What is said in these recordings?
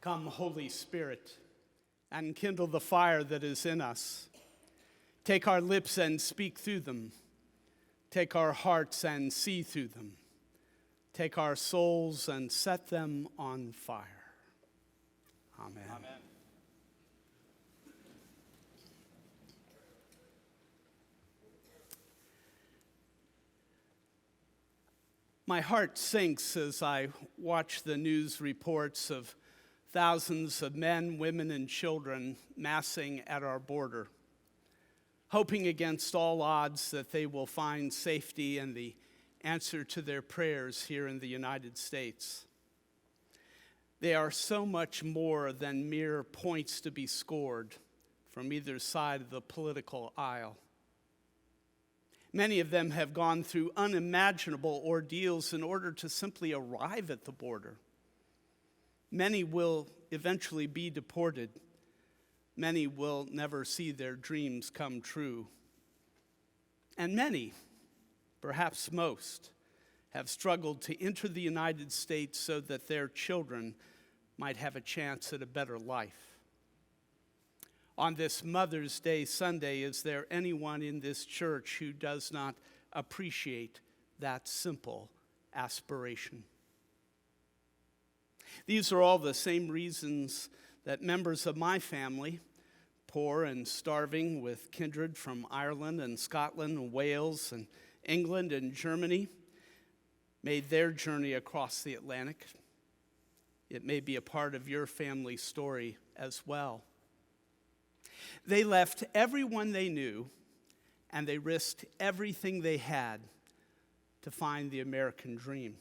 Come, Holy Spirit, and kindle the fire that is in us. Take our lips and speak through them. Take our hearts and see through them. Take our souls and set them on fire. Amen. Amen. My heart sinks as I watch the news reports of thousands of men, women, and children massing at our border, hoping against all odds that they will find safety and the answer to their prayers here in the United States. They are so much more than mere points to be scored from either side of the political aisle. Many of them have gone through unimaginable ordeals in order to simply arrive at the border. Many will eventually be deported. Many will never see their dreams come true. And many, perhaps most, have struggled to enter the United States so that their children might have a chance at a better life. On this Mother's Day Sunday, is there anyone in this church who does not appreciate that simple aspiration? These are all the same reasons that members of my family, poor and starving with kindred from Ireland and Scotland and Wales and England and Germany, made their journey across the Atlantic. It may be a part of your family story as well. They left everyone they knew, and they risked everything they had to find the American dream.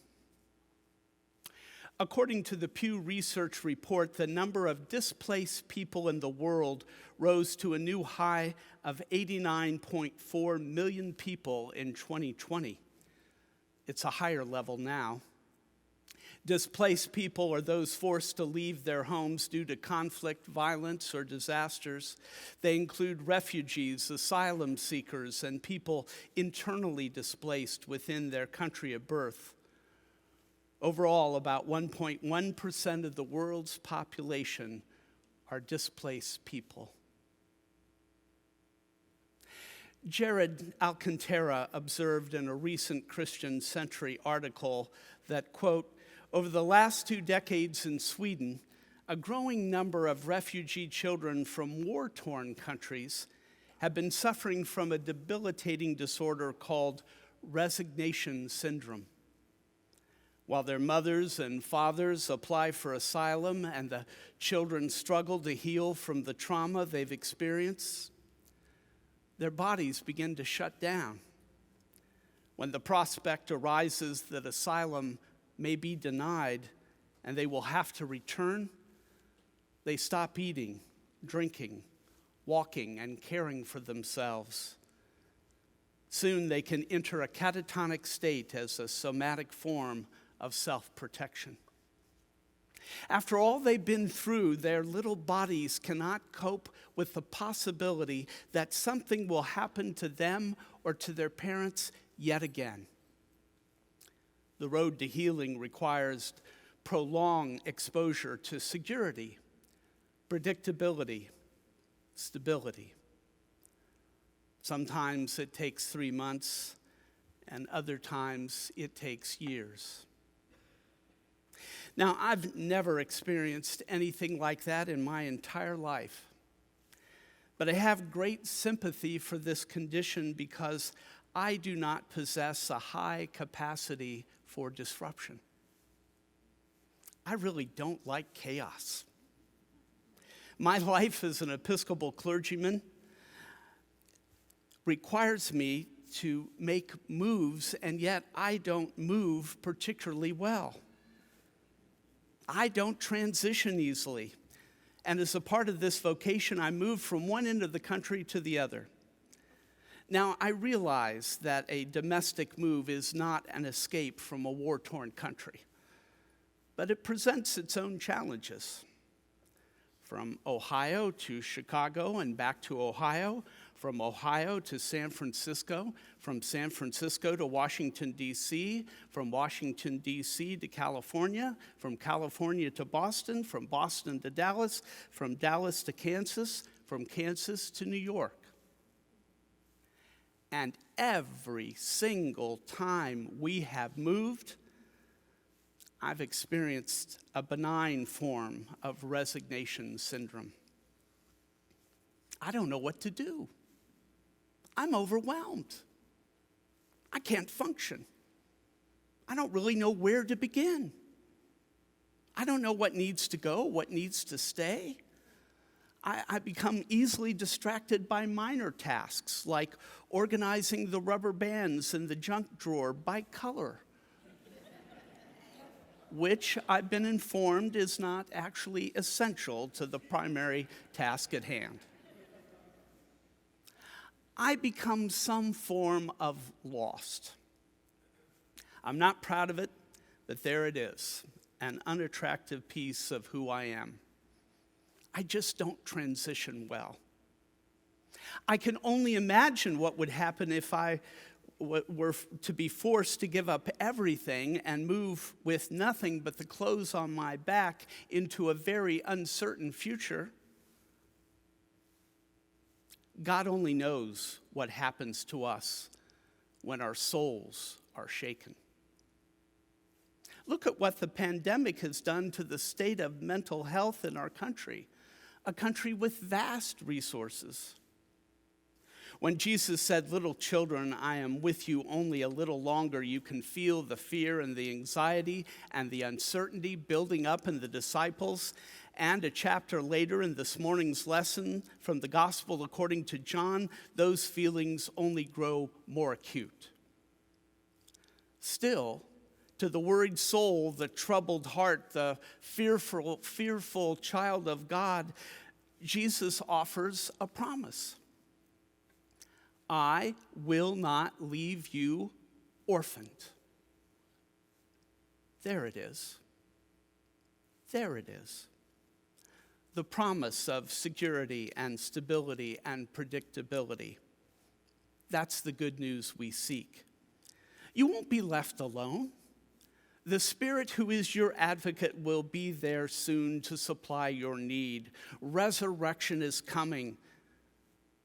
According to the Pew Research report, the number of displaced people in the world rose to a new high of 89.4 million people in 2020. It's a higher level now. Displaced people are those forced to leave their homes due to conflict, violence, or disasters. They include refugees, asylum seekers, and people internally displaced within their country of birth. Overall, about 1.1% of the world's population are displaced people. Jared Alcantara observed in a recent Christian Century article that, quote, over the last 2 decades in Sweden, a growing number of refugee children from war-torn countries have been suffering from a debilitating disorder called resignation syndrome. While their mothers and fathers apply for asylum and the children struggle to heal from the trauma they've experienced, their bodies begin to shut down. When the prospect arises that asylum may be denied and they will have to return, they stop eating, drinking, walking, and caring for themselves. Soon they can enter a catatonic state as a somatic form of self-protection. After all they've been through, their little bodies cannot cope with the possibility that something will happen to them or to their parents yet again. The road to healing requires prolonged exposure to security, predictability, stability. Sometimes it takes 3 months, and other times it takes years. Now, I've never experienced anything like that in my entire life, but I have great sympathy for this condition because I do not possess a high capacity for disruption. I really don't like chaos. My life as an Episcopal clergyman requires me to make moves, and yet I don't move particularly well. I don't transition easily. And as a part of this vocation, I move from one end of the country to the other. Now, I realize that a domestic move is not an escape from a war-torn country, but it presents its own challenges. From Ohio to Chicago and back to Ohio, from Ohio to San Francisco, from San Francisco to Washington, D.C., from Washington, D.C. to California, from California to Boston, from Boston to Dallas, from Dallas to Kansas, from Kansas to New York. And every single time we have moved, I've experienced a benign form of resignation syndrome. I don't know what to do. I'm overwhelmed. I can't function. I don't really know where to begin. I don't know what needs to go, what needs to stay. I become easily distracted by minor tasks like organizing the rubber bands in the junk drawer by color, which I've been informed is not actually essential to the primary task at hand. I become some form of lost. I'm not proud of it, but there it is, an unattractive piece of who I am. I just don't transition well. I can only imagine what would happen if I were to be forced to give up everything and move with nothing but the clothes on my back into a very uncertain future. God only knows what happens to us when our souls are shaken. Look at what the pandemic has done to the state of mental health in our country, a country with vast resources. When Jesus said, "Little children, I am with you only a little longer," you can feel the fear and the anxiety and the uncertainty building up in the disciples. And a chapter later in this morning's lesson from the Gospel according to John, those feelings only grow more acute. Still, to the worried soul, the troubled heart, the fearful child of God, Jesus offers a promise. I will not leave you orphaned. There it is. There it is. The promise of security and stability and predictability. That's the good news we seek. You won't be left alone. The Spirit who is your advocate will be there soon to supply your need. Resurrection is coming.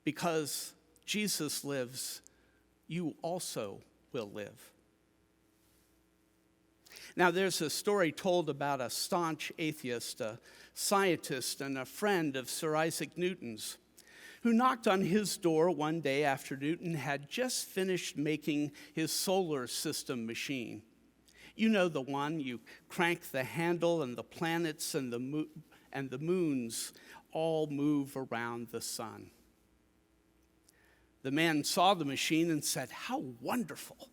Because Jesus lives, you also will live. Now, there's a story told about a staunch atheist, a scientist, and a friend of Sir Isaac Newton's, who knocked on his door one day after Newton had just finished making his solar system machine. You know the one, you crank the handle and the planets and the moons all move around the sun. The man saw the machine and said, "How wonderful,"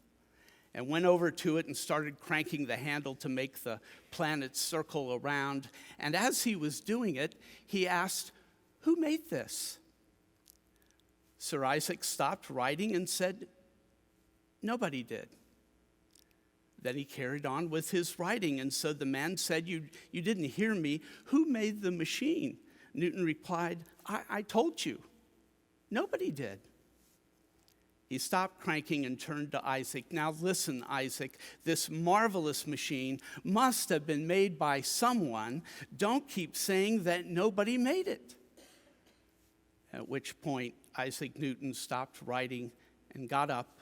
and went over to it and started cranking the handle to make the planets circle around. And as he was doing it, he asked, "Who made this?" Sir Isaac stopped writing and said, "Nobody did." Then he carried on with his writing, and so the man said, you didn't hear me. Who made the machine?" Newton replied, I told you. Nobody did. He stopped cranking and turned to Isaac. "Now listen, Isaac, this marvelous machine must have been made by someone. Don't keep saying that nobody made it." At which point, Isaac Newton stopped writing and got up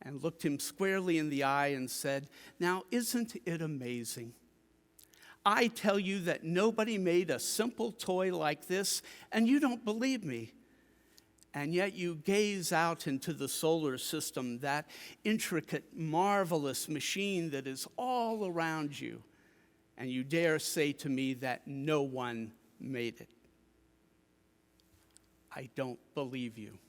and looked him squarely in the eye and said, "Now isn't it amazing? I tell you that nobody made a simple toy like this, and you don't believe me. And yet you gaze out into the solar system, that intricate, marvelous machine that is all around you, and you dare say to me that no one made it. I don't believe you."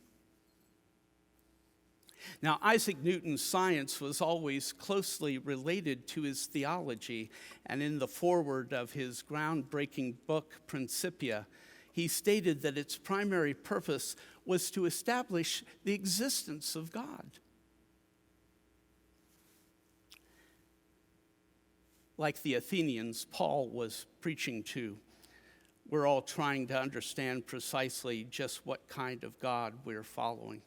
Now, Isaac Newton's science was always closely related to his theology, and in the foreword of his groundbreaking book, Principia, he stated that its primary purpose was to establish the existence of God. Like the Athenians Paul was preaching to, we're all trying to understand precisely just what kind of God we're following.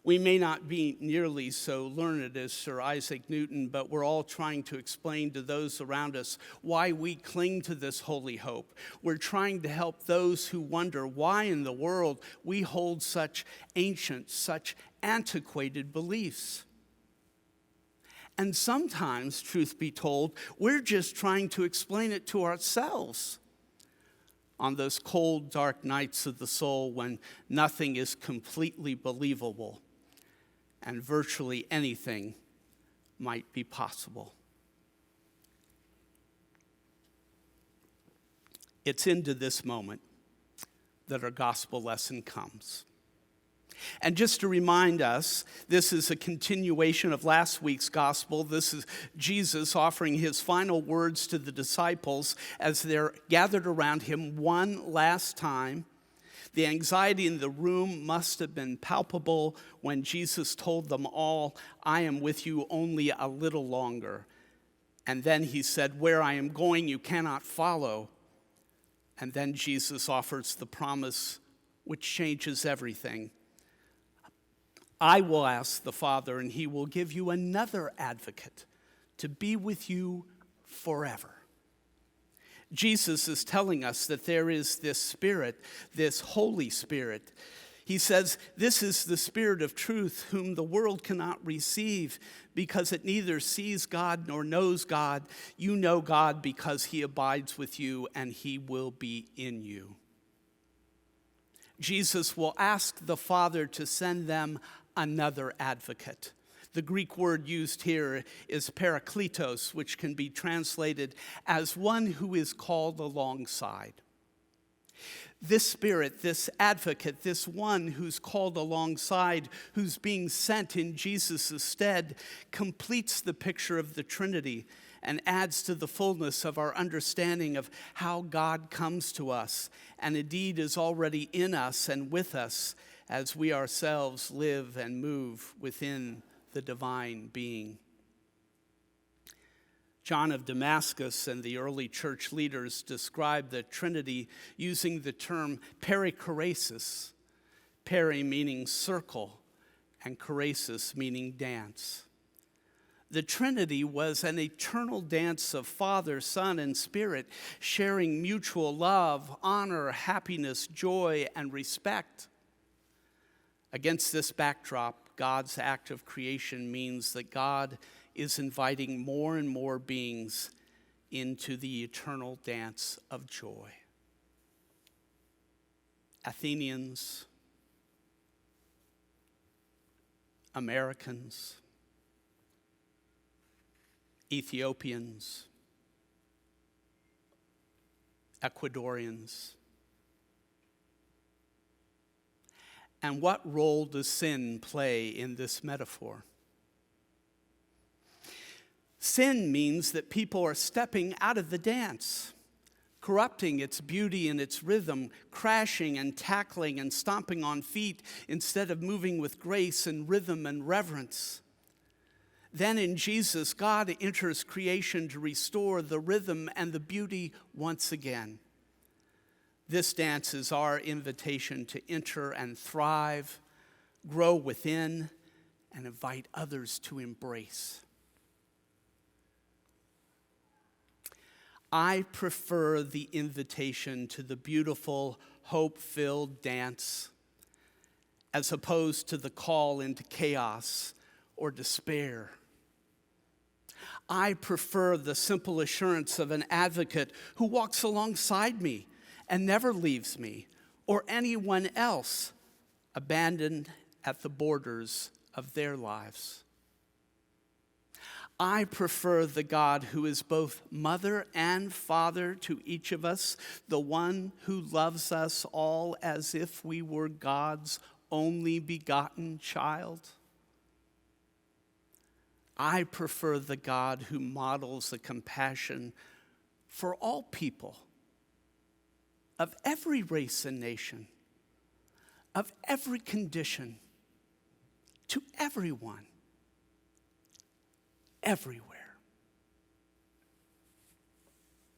We may not be nearly so learned as Sir Isaac Newton, but we're all trying to explain to those around us why we cling to this holy hope. We're trying to help those who wonder why in the world we hold such ancient, such antiquated beliefs. And sometimes, truth be told, we're just trying to explain it to ourselves on those cold, dark nights of the soul when nothing is completely believable and virtually anything might be possible. It's into this moment that our gospel lesson comes. And just to remind us, this is a continuation of last week's gospel. This is Jesus offering his final words to the disciples as they're gathered around him one last time. The anxiety in the room must have been palpable when Jesus told them all, "I am with you only a little longer." And then he said, "Where I am going, you cannot follow." And then Jesus offers the promise which changes everything. "I will ask the Father, and he will give you another advocate to be with you forever." Jesus is telling us that there is this Spirit, this Holy Spirit. He says, "This is the Spirit of truth, whom the world cannot receive because it neither sees God nor knows God. You know God because he abides with you and he will be in you." Jesus will ask the Father to send them another advocate. The Greek word used here is parakletos, which can be translated as one who is called alongside. This Spirit, this advocate, this one who's called alongside, who's being sent in Jesus' stead, completes the picture of the Trinity and adds to the fullness of our understanding of how God comes to us and indeed is already in us and with us as we ourselves live and move within the divine being. John of Damascus and the early church leaders described the Trinity using the term perichoresis, peri meaning circle, and choresis meaning dance. The Trinity was an eternal dance of Father, Son, and Spirit, sharing mutual love, honor, happiness, joy, and respect. Against this backdrop, God's act of creation means that God is inviting more and more beings into the eternal dance of joy. Athenians, Americans, Ethiopians, Ecuadorians. And what role does sin play in this metaphor? Sin means that people are stepping out of the dance, corrupting its beauty and its rhythm, crashing and tackling and stomping on feet instead of moving with grace and rhythm and reverence. Then in Jesus, God enters creation to restore the rhythm and the beauty once again. This dance is our invitation to enter and thrive, grow within, and invite others to embrace. I prefer the invitation to the beautiful, hope-filled dance as opposed to the call into chaos or despair. I prefer the simple assurance of an advocate who walks alongside me and never leaves me or anyone else abandoned at the borders of their lives. I prefer the God who is both mother and father to each of us, the one who loves us all as if we were God's only begotten child. I prefer the God who models a compassion for all people, of every race and nation, of every condition, to everyone, everywhere.